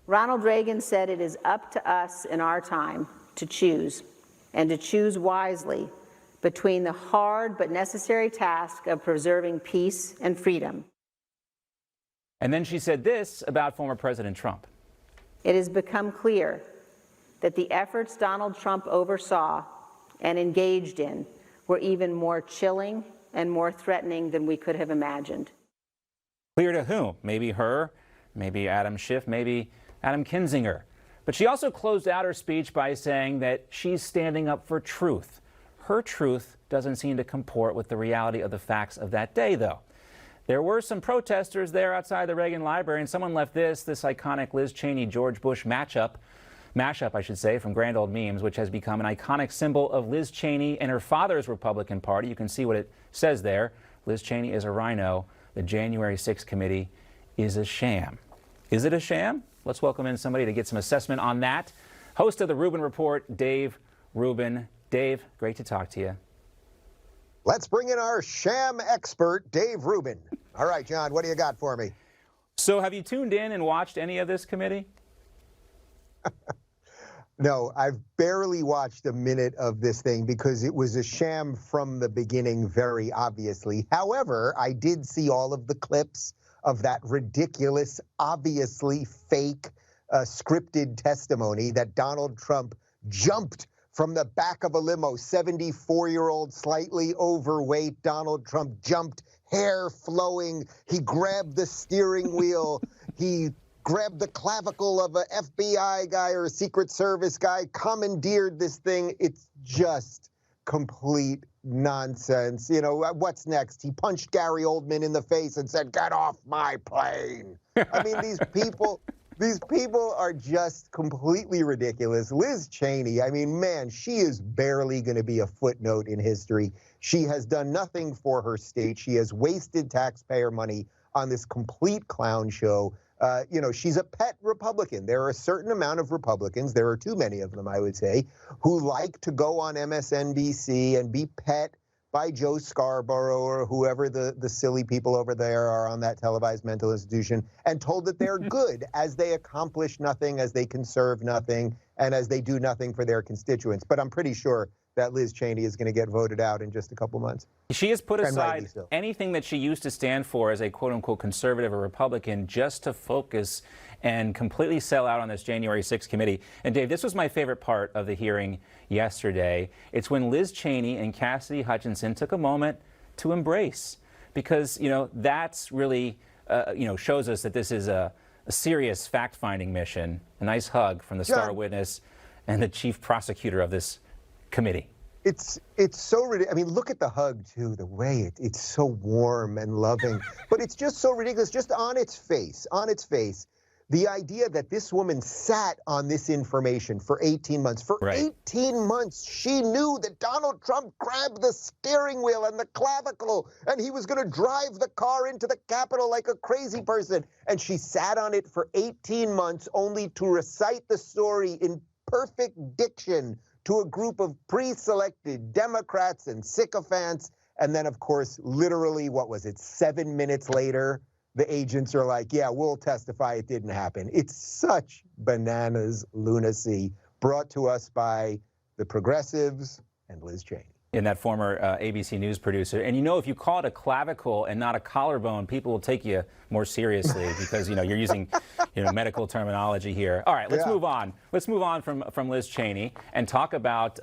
Ronald Reagan said it is up to us in our time to choose, and to choose wisely, between the hard but necessary task of preserving peace and freedom. And then she said this about former President Trump. It has become clear that the efforts Donald Trump oversaw and engaged in were even more chilling and more threatening than we could have imagined. Clear to whom? Maybe her, maybe Adam Schiff, maybe Adam Kinzinger. But she also closed out her speech by saying that she's standing up for truth. Her truth doesn't seem to comport with the reality of the facts of that day, though. There were some protesters there outside the Reagan Library, and someone left this iconic Liz Cheney-George Bush mashup, from Grand Old Memes, which has become an iconic symbol of Liz Cheney and her father's Republican Party. You can see what it says there. Liz Cheney is a rhino. The January 6th committee is a sham. Is it a sham? Let's welcome in somebody to get some assessment on that. Host of the Rubin Report, Dave Rubin. Dave, great to talk to you. Let's bring in our sham expert, Dave Rubin. All right, John, what do you got for me? So have you tuned in and watched any of this committee? No, I've barely watched a minute of this thing because it was a sham from the beginning, very obviously. However, I did see all of the clips of that ridiculous, obviously fake, scripted testimony that Donald Trump jumped from the back of a limo. 74-year-old, slightly overweight Donald Trump jumped, hair flowing. He grabbed the steering wheel. He grabbed the clavicle of a FBI guy or a Secret Service guy, commandeered this thing. It's just complete nonsense. You know, what's next? He punched Gary Oldman in the face and said, "Get off my plane." I mean, these people are just completely ridiculous. Liz Cheney, I mean, man, she is barely going to be a footnote in history. She has done nothing for her state. She has wasted taxpayer money on this complete clown show. You know, she's a pet Republican. There are a certain amount of Republicans, there are too many of them, I would say, who like to go on MSNBC and be pet by Joe Scarborough or whoever the silly people over there are on that televised mental institution, and told that they're good as they accomplish nothing, as they conserve nothing, and as they do nothing for their constituents. But I'm pretty sure that Liz Cheney is going to get voted out in just a couple months. She has put aside anything that she used to stand for as a quote-unquote conservative or Republican just to focus and completely sell out on this January 6th committee. And Dave, this was my favorite part of the hearing yesterday. It's when Liz Cheney and Cassidy Hutchinson took a moment to embrace, because, you know, that's really, shows us that this is a serious fact-finding mission. A nice hug from the star witness and the chief prosecutor of this committee. It's so ridiculous. I mean, look at the hug too, the way it's so warm and loving, but it's just so ridiculous, just on its face, the idea that this woman sat on this information for 18 months. For 18 months, she knew that Donald Trump grabbed the steering wheel and the clavicle, and he was going to drive the car into the Capitol like a crazy person. And she sat on it for 18 months only to recite the story in perfect diction to a group of pre-selected Democrats and sycophants. And then, of course, literally, 7 minutes later, the agents are like, yeah, we'll testify it didn't happen. It's such bananas lunacy brought to us by the progressives and Liz Cheney. And that former ABC News producer. And, you know, if you call it a clavicle and not a collarbone, people will take you more seriously because, you know, you're using, medical terminology here. All right, let's move on. Let's move on from Liz Cheney and talk about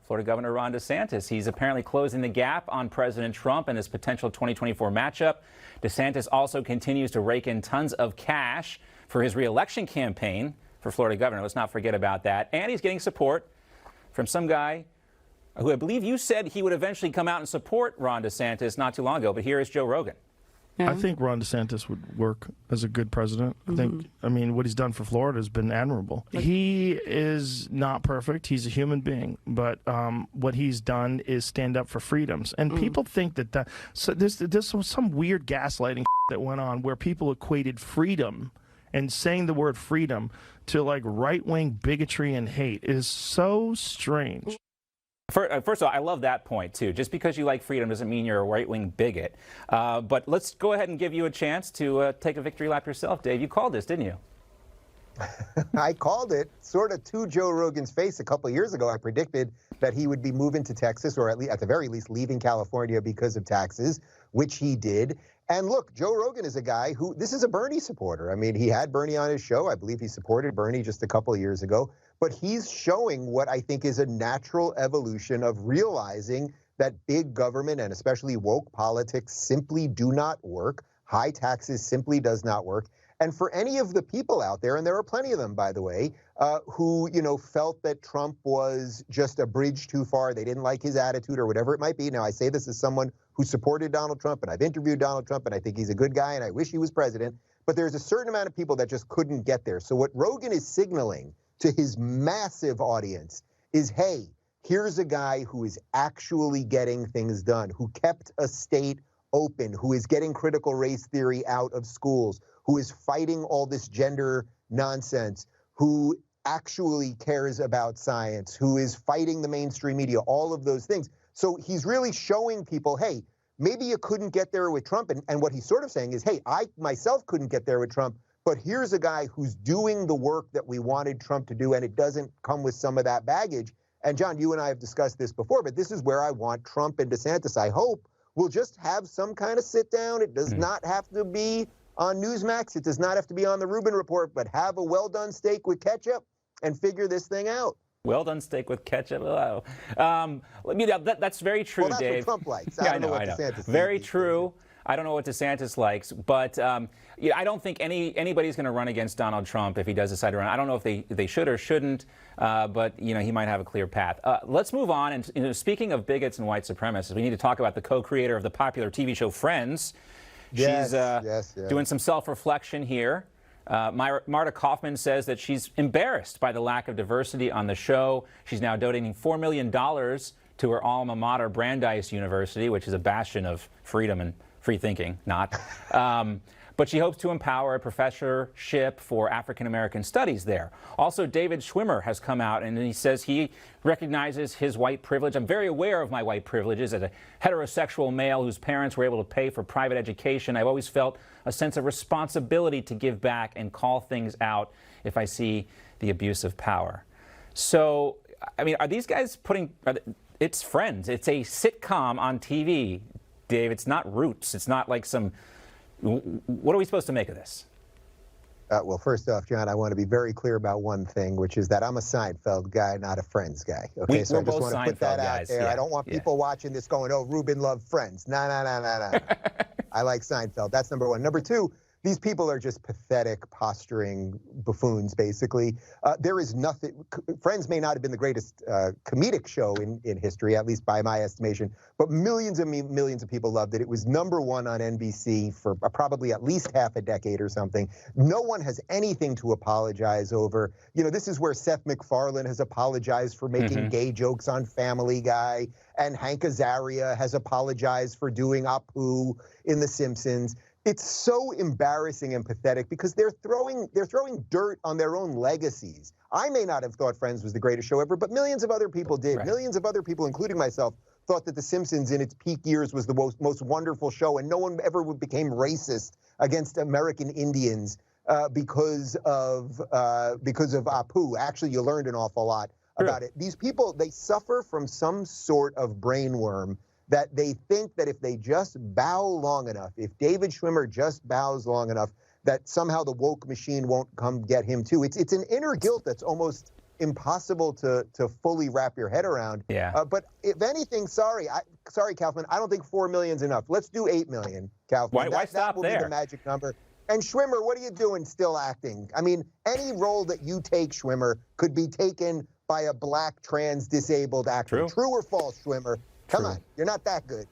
Florida Governor Ron DeSantis. He's apparently closing the gap on President Trump and his potential 2024 matchup. DeSantis also continues to rake in tons of cash for his reelection campaign for Florida governor. Let's not forget about that. And he's getting support from some guy who I believe you said he would eventually come out and support Ron DeSantis not too long ago, but here is Joe Rogan. I think Ron DeSantis would work as a good president. I mean, what he's done for Florida has been admirable. He is not perfect. He's a human being. But what he's done is stand up for freedoms. And people think that so there's some weird gaslighting that went on where people equated freedom and saying the word freedom to like right-wing bigotry and hate. It is so strange. First of all, I love that point, too. Just because you like freedom doesn't mean you're a right-wing bigot. But let's go ahead and give you a chance to take a victory lap yourself, Dave. You called this, didn't you? I called it sort of to Joe Rogan's face a couple of years ago. I predicted that he would be moving to Texas, or at the very least leaving California because of taxes, which he did. And look, Joe Rogan is a guy who, this is a Bernie supporter. I mean, he had Bernie on his show. I believe he supported Bernie just a couple of years ago. But he's showing what I think is a natural evolution of realizing that big government and especially woke politics simply do not work. High taxes simply does not work. And for any of the people out there, and there are plenty of them, by the way, who, felt that Trump was just a bridge too far, they didn't like his attitude or whatever it might be. Now, I say this as someone who supported Donald Trump, and I've interviewed Donald Trump, and I think he's a good guy, and I wish he was president. But there's a certain amount of people that just couldn't get there. So what Rogan is signaling to his massive audience is, hey, here's a guy who is actually getting things done, who kept a state open, who is getting critical race theory out of schools, who is fighting all this gender nonsense, who actually cares about science, who is fighting the mainstream media, all of those things. So he's really showing people, hey, maybe you couldn't get there with Trump. And what he's sort of saying is, hey, I myself couldn't get there with Trump, but here's a guy who's doing the work that we wanted Trump to do, and it doesn't come with some of that baggage. And John, you and I have discussed this before, but this is where I want Trump and DeSantis, I hope, will just have some kind of sit down. It does not have to be on Newsmax. It does not have to be on the Rubin Report, but have a well-done steak with ketchup and figure this thing out. Well-done steak with ketchup. Wow. That's very true, well, that's Dave. What Trump likes. Yeah, I don't know what DeSantis Very thinks. true. I don't know what DeSantis likes, but I don't think anybody's going to run against Donald Trump if he does decide to run. I don't know if they should or shouldn't, but he might have a clear path. Let's move on. And speaking of bigots and white supremacists, we need to talk about the co-creator of the popular TV show Friends. Yes, She's doing some self-reflection here. Marta Kaufman says that she's embarrassed by the lack of diversity on the show. She's now donating $4 million to her alma mater, Brandeis University, which is a bastion of freedom and free thinking, not. But she hopes to empower a professorship for African American studies there. Also, David Schwimmer has come out and he says he recognizes his white privilege. I'm very aware of my white privileges as a heterosexual male whose parents were able to pay for private education. I've always felt a sense of responsibility to give back and call things out if I see the abuse of power. So, I mean, are these guys it's Friends. It's a sitcom on TV, Dave. It's not Roots. It's not like some... What are we supposed to make of this? Well, first off, John, I want to be very clear about one thing, which is that I'm a Seinfeld guy, not a Friends guy. Okay, so I just want to put that out there. Yeah. I don't want people watching this going, oh, Rubin loved Friends. No. I like Seinfeld. That's number one. Number two, these people are just pathetic, posturing buffoons, basically. There is nothing. Friends may not have been the greatest comedic show in history, at least by my estimation, but millions of people loved it. It was number one on NBC for probably at least half a decade or something. No one has anything to apologize over. This is where Seth MacFarlane has apologized for making gay jokes on Family Guy, and Hank Azaria has apologized for doing Apu in The Simpsons. It's so embarrassing and pathetic because they're throwing dirt on their own legacies. I may not have thought Friends was the greatest show ever, but millions of other people did. Right. Millions of other people, including myself, thought that The Simpsons in its peak years was the most wonderful show, and no one ever became racist against American Indians because of Apu. Actually, you learned an awful lot about it. These people, they suffer from some sort of brainworm that they think that if they just bow long enough, if David Schwimmer just bows long enough, that somehow the woke machine won't come get him too. It's an inner guilt that's almost impossible to fully wrap your head around. Yeah. But if anything, sorry, Kaufman, I don't think 4 million's enough. Let's do 8 million, Kaufman. Why stop that will there? Be the magic number. And Schwimmer, what are you doing still acting? I mean, any role that you take, Schwimmer, could be taken by a black trans disabled actor. True or false, Schwimmer? Come on, you're not that good,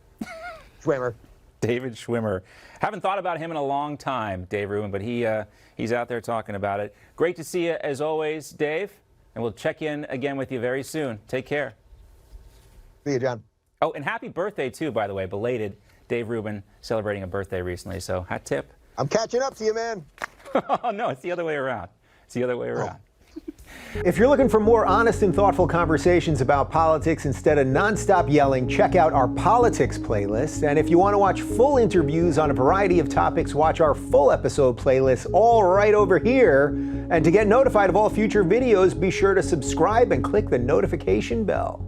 Schwimmer. David Schwimmer. Haven't thought about him in a long time, Dave Rubin, but he's out there talking about it. Great to see you as always, Dave, and we'll check in again with you very soon. Take care. See you, John. Oh, and happy birthday too, by the way, belated. Dave Rubin celebrating a birthday recently, so hat tip. I'm catching up to you, man. Oh no, it's the other way around. It's the other way around. Oh. If you're looking for more honest and thoughtful conversations about politics instead of nonstop yelling, check out our politics playlist. And if you want to watch full interviews on a variety of topics, watch our full episode playlist all right over here. And to get notified of all future videos, be sure to subscribe and click the notification bell.